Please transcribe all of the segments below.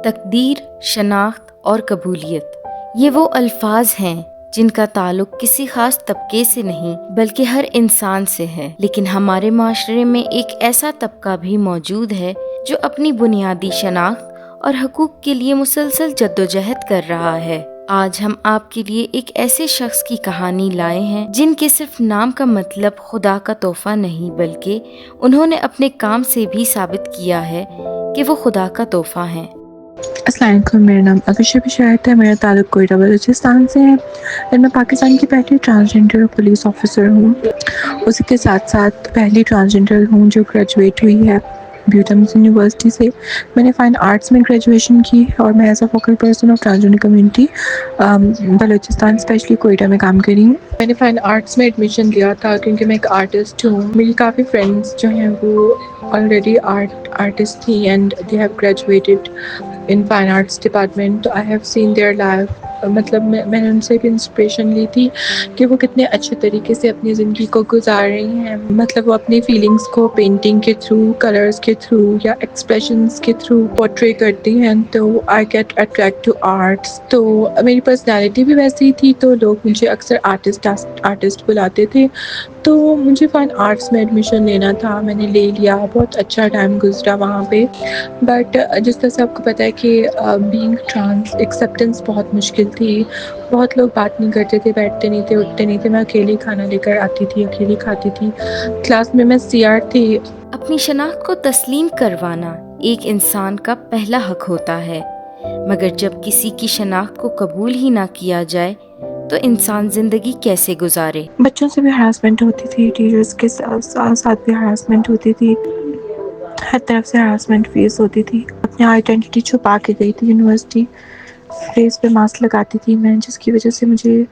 تقدیر، شناخت اور قبولیت یہ وہ الفاظ ہیں جن کا تعلق کسی خاص طبقے سے نہیں بلکہ ہر انسان سے ہے، لیکن ہمارے معاشرے میں ایک ایسا طبقہ بھی موجود ہے جو اپنی بنیادی شناخت اور حقوق کے لیے مسلسل جدوجہد کر رہا ہے۔ آج ہم آپ کے لیے ایک ایسے شخص کی کہانی لائے ہیں جن کے صرف نام کا مطلب خدا کا تحفہ نہیں بلکہ انہوں نے اپنے کام سے بھی ثابت کیا ہے کہ وہ خدا کا تحفہ ہیں۔ السلام علیکم، میرا نام ابشر بشارت ہے، میرا تعلق کوئٹہ بلوچستان سے ہے اور میں پاکستان کی پہلی ٹرانسجنڈر پولیس آفیسر ہوں۔ اسی کے ساتھ ساتھ پہلی ٹرانسجنڈر ہوں جو گریجویٹ ہوئی ہے بیوٹم یونیورسٹی سے۔ میں نے فائن آرٹس میں گریجویشن کی اور میں as a focal person of transgender community Balochistan especially Quetta میں کام کری ہوں۔ میں نے فائن آرٹس میں ایڈمیشن لیا تھا کیونکہ میں ایک آرٹسٹ ہوں۔ میری کافی فرینڈس جو ہیں وہ آلریڈی آرٹسٹ تھی and they have graduated in fine arts department. I have seen their life. مطلب میں نے ان سے بھی انسپریشن لی تھی کہ وہ کتنے اچھے طریقے سے اپنی زندگی کو گزار رہی ہیں۔ مطلب وہ اپنی فیلنگس کو پینٹنگ کے تھرو، کلرز کے تھرو یا ایکسپریشنز کے تھرو پورٹری کرتی ہیں، تو I get attract to arts. تو میری پرسنالٹی بھی ویسی ہی تھی تو لوگ مجھے اکثر آرٹسٹ بلاتے تھے، تو مجھے فائن آرٹس میں ایڈمیشن لینا تھا۔ میں نے لے لیا، بہت اچھا ٹائم گزرا وہاں پہ، بٹ جس طرح سے آپ کو پتہ ہے کہ بینگ ٹرانس ایکسیپٹنس بہت مشکل تھی۔ بہت لوگ بات نہیں کرتے تھے، بیٹھتے نہیں تھے، اٹھتے نہیں تھے۔ میں اکیلی کھانا لے کر آتی تھی، اکیلی کھاتی تھی۔ کلاس میں CR تھی۔ اپنی شناخت کو تسلیم کروانا ایک انسان کا پہلا حق ہوتا ہے، مگر جب کسی کی شناخت کو قبول ہی نہ کیا جائے تو انسان زندگی کیسے گزارے؟ بچوں سے بھی ہراسمنٹ ہوتی تھی، ٹیچرز کے ساتھ بھی ہراسمنٹ ہوتی تھی، ہر طرف سے ہراسمنٹ فیس ہوتی تھی۔ اپنی آئیڈینٹی چھپا کے گئی تھی یونیورسٹی، فیس پہ ماسک لگاتی تھی میں، جس کی وجہ سے مجھے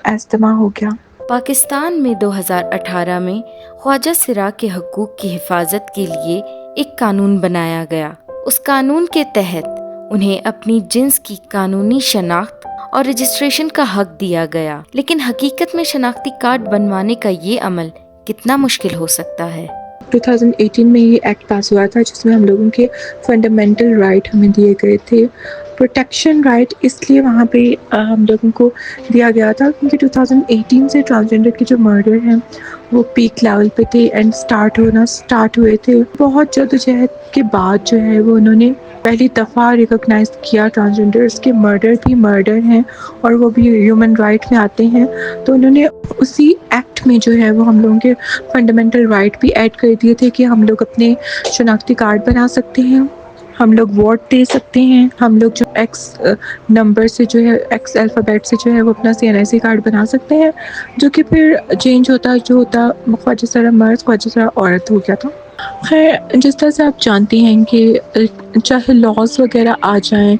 استما ہو گیا۔ پاکستان میں 2018 میں خواجہ سرا کے حقوق کی حفاظت کے لیے ایک قانون بنایا گیا۔ اس قانون کے تحت انہیں اپنی جنس کی قانونی شناخت اور رجسٹریشن کا حق دیا گیا، لیکن حقیقت میں شناختی کارڈ بنوانے کا یہ عمل کتنا مشکل ہو سکتا ہے؟ 2018 میں یہ ایکٹ پاس ہوا تھا جس میں ہم لوگوں کے فنڈامنٹل رائٹ ہمیں دیے گئے تھے۔ پروٹیکشن رائٹ اس لیے وہاں پہ ہم لوگوں کو دیا گیا تھا کیونکہ 2018 سے ٹرانسجنڈر کے جو مرڈر ہیں وہ پیک لیول پہ تھے اینڈ اسٹارٹ ہوئے تھے۔ بہت جدوجہد کے بعد جو ہے وہ انہوں نے پہلی دفعہ ریکگنائز کیا ٹرانسجنڈرس کے مرڈر بھی مرڈر ہیں اور وہ بھی ہیومن رائٹ میں آتے ہیں، تو انہوں نے اسی ایکٹ میں جو ہے وہ ہم لوگوں کے فنڈامنٹل رائٹ بھی ایڈ کر دیے تھے کہ ہم لوگ اپنے شناختی کارڈ بنا سکتے ہیں، ہم لوگ ووٹ دے سکتے ہیں، ہم لوگ جو ایکس نمبر سے جو ہے ایکس الفابیٹ سے جو ہے وہ اپنا CNIC کارڈ بنا سکتے ہیں، جو کہ پھر چینج ہوتا خواجہ سرا مرد خواجہ سرا عورت ہو گیا تھا۔ خیر، جس طرح سے آپ جانتی ہیں کہ چاہے لاز وغیرہ آ جائیں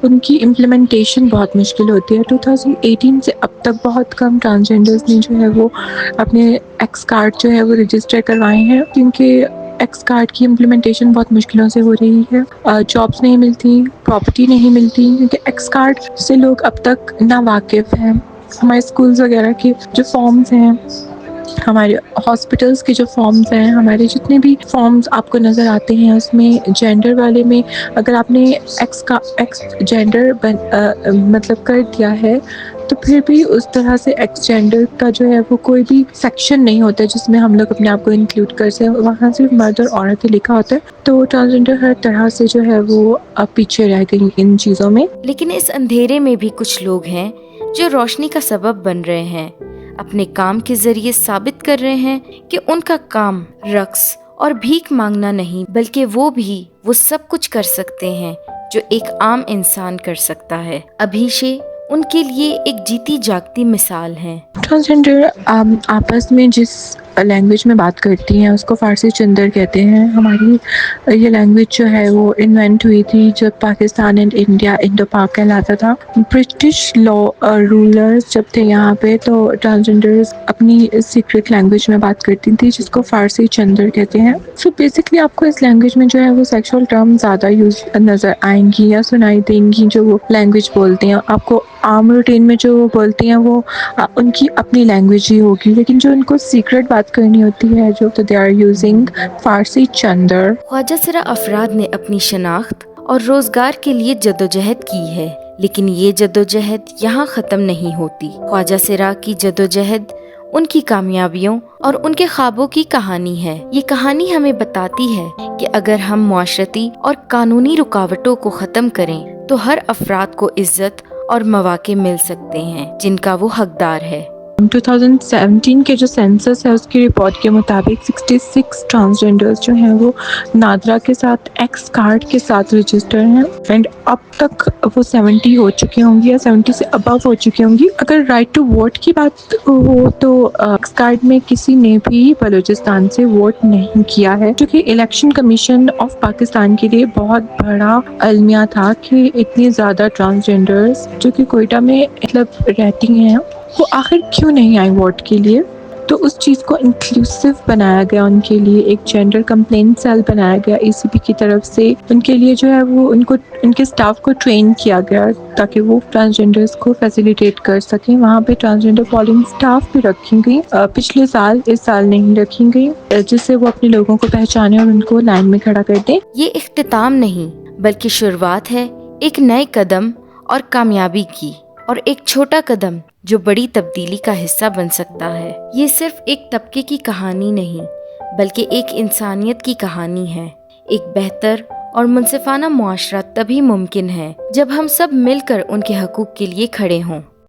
ان کی امپلیمنٹیشن بہت مشکل ہوتی ہے۔ 2018 سے اب تک بہت کم ٹرانسجنڈرز نے جو ہے وہ اپنے ایکس کارڈ جو ہے وہ رجسٹر کروائے ہیں، کیونکہ ایکس کارڈ کی امپلیمنٹیشن بہت مشکلوں سے ہو رہی ہے۔ جابس نہیں ملتی، پراپرٹی نہیں ملتی، کیونکہ ایکس کارڈ سے لوگ اب تک نا واقف ہیں۔ ہمارے اسکولز وغیرہ کے جو فارمز ہیں، ہمارے ہاسپٹلس کے جو فارمز ہیں، ہمارے جتنے بھی فارمز آپ کو نظر آتے ہیں اس میں جینڈر والے میں اگر آپ نے ایکس جینڈر مطلب کر دیا ہے تو پھر بھی اس طرح سے ایکس جینڈر کا جو ہے وہ کوئی بھی سیکشن نہیں ہوتا جس میں ہم لوگ اپنے آپ کو انکلوڈ کر سکیں، وہاں صرف مرد اور عورت ہی لکھا ہوتا ہے، تو ٹرانسجنڈر ہر طرح سے جو ہے وہ پیچھے رہ گئی ان چیزوں میں۔ لیکن اس اندھیرے میں بھی کچھ لوگ ہیں جو روشنی کا سبب بن رہے ہیں، اپنے کام کے ذریعے ثابت کر رہے ہیں کہ ان کا کام رقص اور بھیک مانگنا نہیں بلکہ وہ سب کچھ کر سکتے ہیں جو ایک عام انسان کر سکتا ہے۔ ابھیشے ان کے لیے ایک جیتی جاگتی مثال ہیں۔ ٹرانسجنڈر آپس میں جس لینگویج میں بات کرتی ہیں اس کو فارسی چندر کہتے ہیں۔ ہماری یہ لینگویج جو ہے وہ انوینٹ ہوئی تھی جب پاکستان اینڈ انڈیا انڈو پاک کہلاتا تھا۔ برٹش رولرز جب تھے یہاں پہ تو ٹرانسجنڈرز اپنی سیکرٹ لینگویج میں بات کرتی تھی جس کو فارسی چندر کہتے ہیں۔ سو بیسکلی آپ کو اس لینگویج میں جو ہے وہ سیکشول ٹرم زیادہ یوز نظر آئیں گی یا سنائی دیں گی جو وہ لینگویج بولتے ہیں۔ آپ کو عام روٹین میں جو وہ بولتے ہیں وہ ان کی اپنی لینگویج ہی ہوگی، لیکن جو ان کو سیکرٹ بات کرنی ہوتی ہے تو دے آر یوزنگ فارسی چندر۔ خواجہ سرا افراد نے اپنی شناخت اور روزگار کے لیے جدوجہد کی ہے، لیکن یہ جدوجہد یہاں ختم نہیں ہوتی۔ خواجہ سراغ کی جدوجہد ان کی کامیابیوں اور ان کے خوابوں کی کہانی ہے۔ یہ کہانی ہمیں بتاتی ہے کہ اگر ہم معاشرتی اور قانونی رکاوٹوں کو ختم کریں تو ہر افراد کو عزت اور مواقع مل سکتے ہیں جن کا وہ حقدار ہے۔ 2017 کے جو سینسس ہے اس کی رپورٹ کے مطابق 66 ٹرانسجینڈرز جو ہیں وہ نادرا کے ساتھ ایکس کارڈ کے ساتھ رجسٹر ہیں، اینڈ اب تک وہ 70 ہو چکی ہوں گی یا 70 سے ابو ہو چکی ہوں گی۔ اگر رائٹ ٹو ووٹ کی بات ہو تو ایکس کارڈ میں کسی نے بھی بلوچستان سے ووٹ نہیں کیا ہے، جو کہ الیکشن کمیشن آف پاکستان کے لیے بہت بڑا المیہ تھا کہ اتنی زیادہ ٹرانسجینڈرز جو کہ کوئٹہ میں مطلب رہتی ہیں وہ آخر کیوں نہیں آئی ووٹ کے لیے۔ تو اس چیز کو انکلوسیو بنایا گیا ان کے لیے، ایک جینڈر کمپلین سیل بنایا گیا ECP کی طرف سے، ان کے لیے جو ہے وہ ان کے سٹاف کو ٹرین کیا گیا تاکہ وہ ٹرانسجینڈرز کو فیسیلیٹیٹ کر سکیں۔ وہاں پہ ٹرانسجینڈر پولنگ سٹاف بھی رکھی گئی، پچھلے سال، اس سال نہیں رکھی گئی، جس سے وہ اپنے لوگوں کو پہچانے اور ان کو لائن میں کھڑا کر دیں۔ یہ اختتام نہیں بلکہ شروعات ہے ایک نئے قدم اور کامیابی کی، اور ایک چھوٹا قدم جو بڑی تبدیلی کا حصہ بن سکتا ہے۔ یہ صرف ایک طبقے کی کہانی نہیں بلکہ ایک انسانیت کی کہانی ہے۔ ایک بہتر اور منصفانہ معاشرہ تبھی ممکن ہے جب ہم سب مل کر ان کے حقوق کے لیے کھڑے ہوں۔